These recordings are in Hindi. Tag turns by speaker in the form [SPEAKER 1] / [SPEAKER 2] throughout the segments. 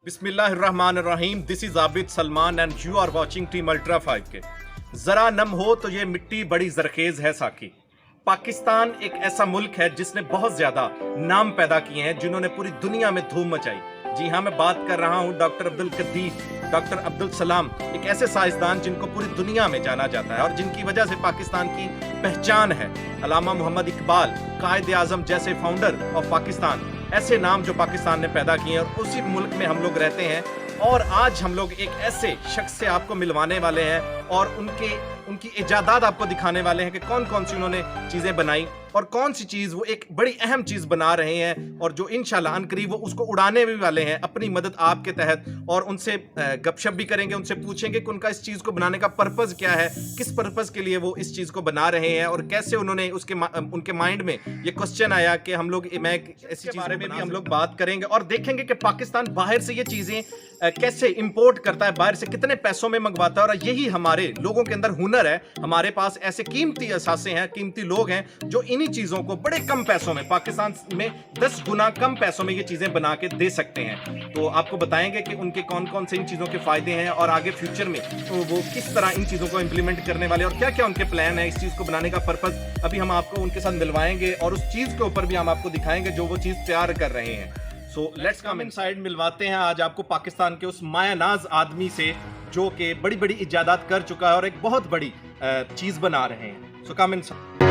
[SPEAKER 1] बिस्मिल्लाहिर्रहमानिर्रहीम। This is Abid Salman and you are watching team ultra 5 K. जरा नम हो तो ये मिट्टी बड़ी जरखेज है साकी। पाकिस्तान एक ऐसा मुल्क है जिसने बहुत ज्यादा नाम पैदा किए हैं, जिन्होंने पूरी दुनिया में धूम मचाई। जी हाँ, मैं बात कर रहा हूँ डॉक्टर अब्दुल कदीर, डॉक्टर अब्दुल सलाम, एक ऐसे साइंसदान जिनको पूरी दुनिया में जाना जाता है और जिनकी वजह से पाकिस्तान की पहचान है। अल्लामा मोहम्मद इकबाल, कायद आजम जैसे फाउंडर ऑफ पाकिस्तान, ऐसे नाम जो पाकिस्तान ने पैदा किए हैं और उसी मुल्क में हम लोग रहते हैं। और आज हम लोग एक ऐसे शख्स से आपको मिलवाने वाले हैं और उनकी इजादात आपको दिखाने वाले हैं कि कौन कौन सी उन्होंने चीज़ें बनाई और कौन सी चीज़ वो एक बड़ी अहम चीज़ बना रहे हैं और जो इंशाल्लाह अनकरीब वो उसको उड़ाने भी वाले हैं अपनी मदद आपके तहत। और उनसे गपशप भी करेंगे, उनसे पूछेंगे कि उनका इस चीज़ को बनाने का पर्पज़ क्या है, किस पर्पज़ के लिए वो इस चीज़ को बना रहे हैं और कैसे उन्होंने उनके माइंड में ये क्वेश्चन आया कि हम लोग ऐसी चीज़ बारे में भी हम लोग बात करेंगे और देखेंगे कि पाकिस्तान बाहर से ये चीज़ें कैसे इंपोर्ट करता है, बाहर से कितने पैसों में मंगवाता है। और यही हमारे लोगों के अंदर हुनर है। हमारे पास ऐसे कीमती असासे हैं, कीमती लोग हैं जो इन्हीं चीज़ों को बड़े कम पैसों में, पाकिस्तान में 10 गुना कम पैसों में ये चीज़ें बना के दे सकते हैं। तो आपको बताएंगे कि उनके कौन कौन से इन चीज़ों के फ़ायदे हैं और आगे फ्यूचर में तो वो किस तरह इन चीज़ों को इम्प्लीमेंट करने वाले और क्या क्या उनके प्लान है इस चीज़ को बनाने का पर्पज़। अभी हम आपको उनके साथ मिलवाएंगे और उस चीज़ के ऊपर भी हम आपको दिखाएंगे जो वो चीज़ तैयार कर रहे हैं। So let's come inside. मिलवाते हैं आज आपको पाकिस्तान के उस मायानाज आदमी से जो कि बड़ी बड़ी इजादात कर चुका है और एक बहुत बड़ी चीज़ बना रहे हैं। सो कम इनसाइड।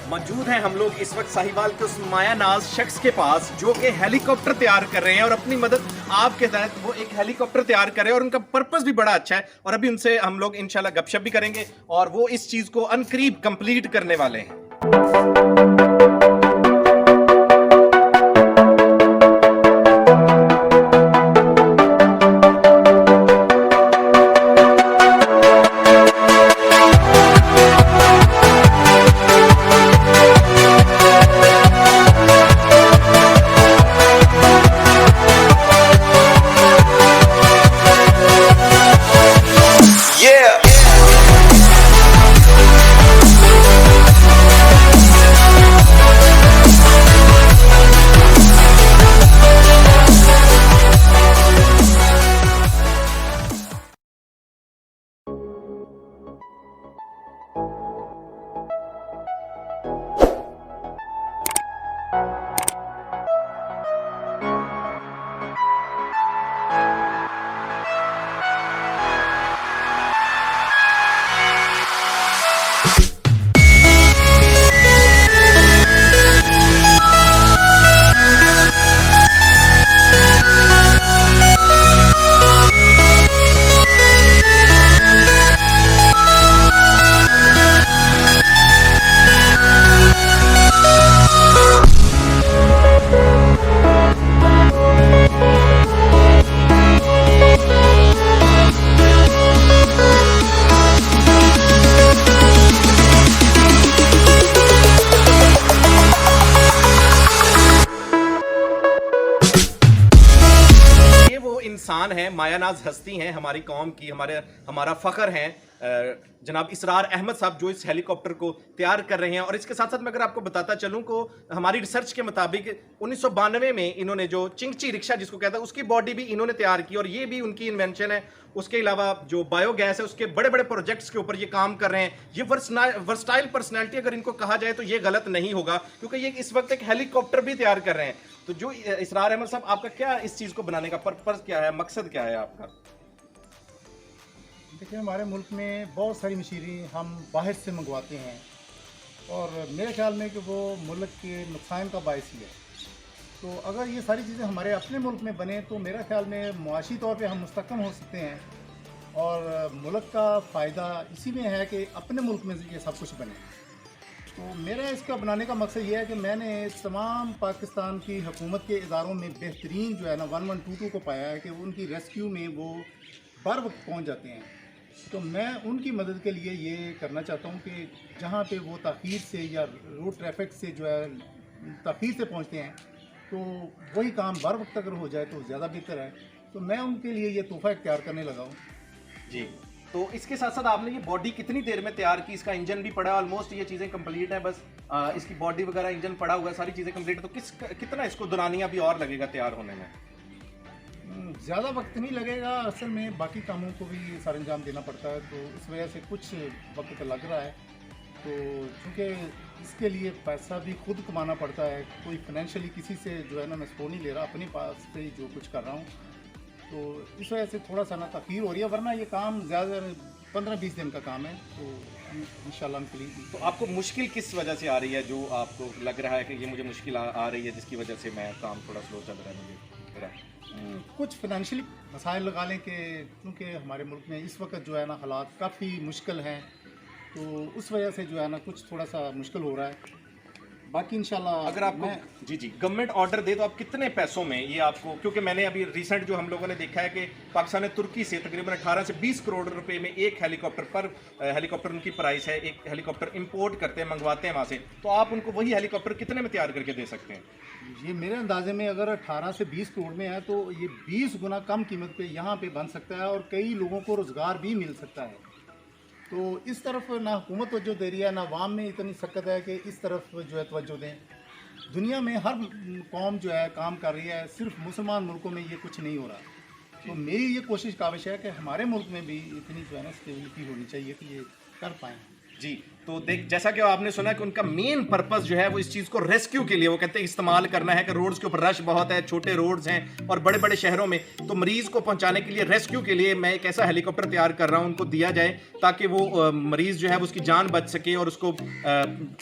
[SPEAKER 1] मौजूद हैं हम लोग इस वक्त साहिवाल के उस मायानाज शख्स के पास जो कि हेलीकॉप्टर तैयार कर रहे हैं और अपनी मदद आपके तहत वो एक हेलीकॉप्टर तैयार कर रहे हैं और उनका पर्पस भी बड़ा अच्छा है। और अभी उनसे हम लोग इंशाल्लाह गपशप भी करेंगे और वो इस चीज़ को अनकरीब कंप्लीट करने वाले हैं। इंसान है, मायानाज हस्ती हैं हमारी कौम की, हमारा फ़ख्र हैं जनाब इसरार अहमद साहब जो इस हेलीकॉप्टर को तैयार कर रहे हैं। और इसके साथ साथ मैं अगर आपको बताता चलूं को हमारी रिसर्च के मुताबिक 1992 में इन्होंने जो चिंगची रिक्शा जिसको कहता है उसकी बॉडी भी इन्होंने तैयार की और ये भी उनकी इन्वेंशन है। उसके अलावा जो बायोगैस है उसके बड़े बड़े प्रोजेक्ट्स के ऊपर ये काम कर रहे हैं। ये वर्सटाइल पर्सनैलिटी अगर इनको कहा जाए तो ये गलत नहीं होगा, क्योंकि ये इस वक्त एक हेलीकॉप्टर भी तैयार कर रहे हैं। तो जो इसरार अहमद साहब, आपका क्या इस चीज़ को बनाने का पर्पज़ क्या है, मकसद क्या है आपका?
[SPEAKER 2] देखिए, हमारे मुल्क में बहुत सारी मशीनरी हम बाहर से मंगवाते हैं और मेरे ख्याल में कि वो मुल्क के नुकसान का बायस ही है। तो अगर ये सारी चीज़ें हमारे अपने मुल्क में बने तो मेरा ख्याल में मुआशी तौर पे हम मुस्तकम हो सकते हैं और मुल्क का फ़ायदा इसी में है कि अपने मुल्क में ये सब कुछ बने। तो मेरा इसका बनाने का मकसद ये है कि मैंने तमाम पाकिस्तान की हुकूमत के इदारों में बेहतरीन जो है ना 1122 को पाया है कि उनकी रेस्क्यू में वो बर वक्त पहुँच जाते हैं। तो मैं उनकी मदद के लिए ये करना चाहता हूँ कि जहाँ पे वो ताख़ीर से या रोड ट्रैफिक से जो है ताख़ीर से पहुँचते हैं, तो वही काम बर वक्त अगर हो जाए तो ज़्यादा बेहतर है। तो मैं उनके लिए ये तोहफ़ा इख्तियार करने लगा हूँ।
[SPEAKER 1] जी, तो इसके साथ साथ आपने ये बॉडी कितनी देर में तैयार की? इसका इंजन भी पड़ा, ऑलमोस्ट ये चीज़ें कंप्लीट है, बस इसकी बॉडी वगैरह इंजन पड़ा हुआ है, सारी चीज़ें कंप्लीट है, तो कितना इसको दुरानिया भी और लगेगा तैयार होने में?
[SPEAKER 2] ज़्यादा वक्त नहीं लगेगा, असल में बाकी कामों को भी सर अंजाम देना पड़ता है, तो इस वजह से कुछ वक्त लग रहा है। तो चूँकि इसके लिए पैसा भी खुद कमाना पड़ता है, कोई फाइनेंशियली किसी से जो है ना मैं सपोर्ट नहीं ले रहा, अपने पास से ही जो कुछ कर रहा हूँ, तो इस वजह से थोड़ा सा ना तख़ीर हो रही है, वरना ये काम ज़्यादा 15-20 दिन का काम है, तो इंशाल्लाह हम क्लीन।
[SPEAKER 1] तो आपको मुश्किल किस वजह से आ रही है, जो आपको लग रहा है कि ये मुझे मुश्किल आ रही है, जिसकी वजह से मैं काम थोड़ा स्लो चल रहा है मुझे मेरा?
[SPEAKER 2] कुछ फाइनेंशियली मसाइल लगा लें कि क्योंकि हमारे मुल्क में इस वक्त जो है ना हालात काफ़ी मुश्किल हैं, तो उस वजह से जो है ना कुछ थोड़ा सा मुश्किल हो रहा है। बाकी इंशाल्लाह
[SPEAKER 1] अगर आपको जी गवर्नमेंट ऑर्डर दे तो आप कितने पैसों में ये आपको, क्योंकि मैंने अभी रिसेंट जो हम लोगों ने देखा है कि पाकिस्तान ने तुर्की से तकरीबन 18 से 20 करोड़ रुपए में एक हेलीकॉप्टर उनकी प्राइस है, एक हेलीकॉप्टर इंपोर्ट करते हैं, मंगवाते हैं वहाँ से, तो आप उनको वही हेलीकॉप्टर कितने में तैयार करके दे सकते हैं?
[SPEAKER 2] ये मेरे अंदाजे में अगर 18 से 20 करोड़ में है तो ये 20 गुना कम कीमत पे यहाँ पे बन सकता है और कई लोगों को रोज़गार भी मिल सकता है। तो इस तरफ ना हुकूमत तवज्जो दे रही है, ना अवाम में इतनी सख्त है कि इस तरफ जो है तवज्जो दें। दुनिया में हर कौम जो है काम कर रही है, सिर्फ मुसलमान मुल्कों में ये कुछ नहीं हो रहा। तो मेरी ये कोशिश काविश है कि हमारे मुल्क में भी इतनी जो है ना स्टेबिलिटी होनी चाहिए कि ये कर पाएँ।
[SPEAKER 1] जी, तो जैसा कि आपने सुना कि उनका मेन पर्पस जो है वो इस चीज़ को रेस्क्यू के लिए वो कहते हैं इस्तेमाल करना है, कि रोड्स के ऊपर रश बहुत है, छोटे रोड्स हैं और बड़े बड़े शहरों में, तो मरीज़ को पहुंचाने के लिए रेस्क्यू के लिए मैं एक ऐसा हेलीकॉप्टर तैयार कर रहा हूं, उनको दिया जाए ताकि वो मरीज़ जो है उसकी जान बच सके और उसको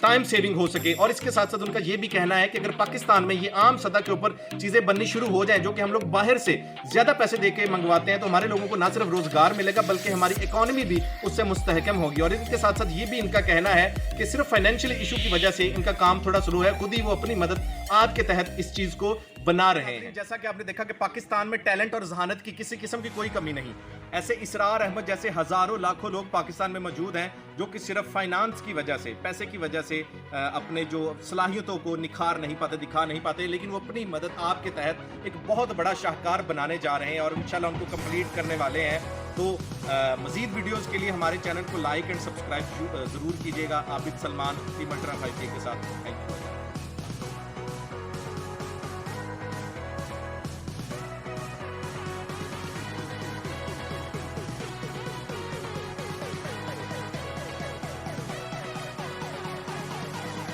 [SPEAKER 1] टाइम सेविंग हो सके। और इसके साथ साथ उनका ये भी कहना है कि अगर पाकिस्तान में ये आम सतह के ऊपर चीज़ें बननी शुरू हो जाएँ, जो कि हम लोग बाहर से ज़्यादा पैसे दे के मंगवाते हैं, तो हमारे लोगों को ना सिर्फ रोज़गार मिलेगा बल्कि हमारी इकॉनमी भी उससे मुस्तहकम होगी। और इसके साथ साथ ये भी इनका कहना है कि सिर्फ फाइनेंशियल इशू की वजह से इनका काम थोड़ा स्लो है, खुद ही वो अपनी मदद आज के तहत इस चीज को बना रहे हैं। जैसा कि आपने देखा कि पाकिस्तान में टैलेंट और जहानत की किसी किस्म की कोई कमी नहीं, ऐसे इसरार अहमद जैसे हजारों लाखों लोग पाकिस्तान में मौजूद हैं जो कि सिर्फ फाइनेंस की वजह से, पैसे की वजह से अपने जो सलाहियतों को निखार नहीं पाते, दिखा नहीं पाते, लेकिन वो अपनी मदद आपके तहत एक बहुत बड़ा शाहकार बनाने जा रहे हैं और इंशाल्लाह उनको कंप्लीट करने वाले हैं। तो मज़ीद वीडियोस के लिए हमारे चैनल को लाइक एंड सब्सक्राइब ज़रूर कीजिएगा। Abid Salman team ultra 5K के साथ। Thank you.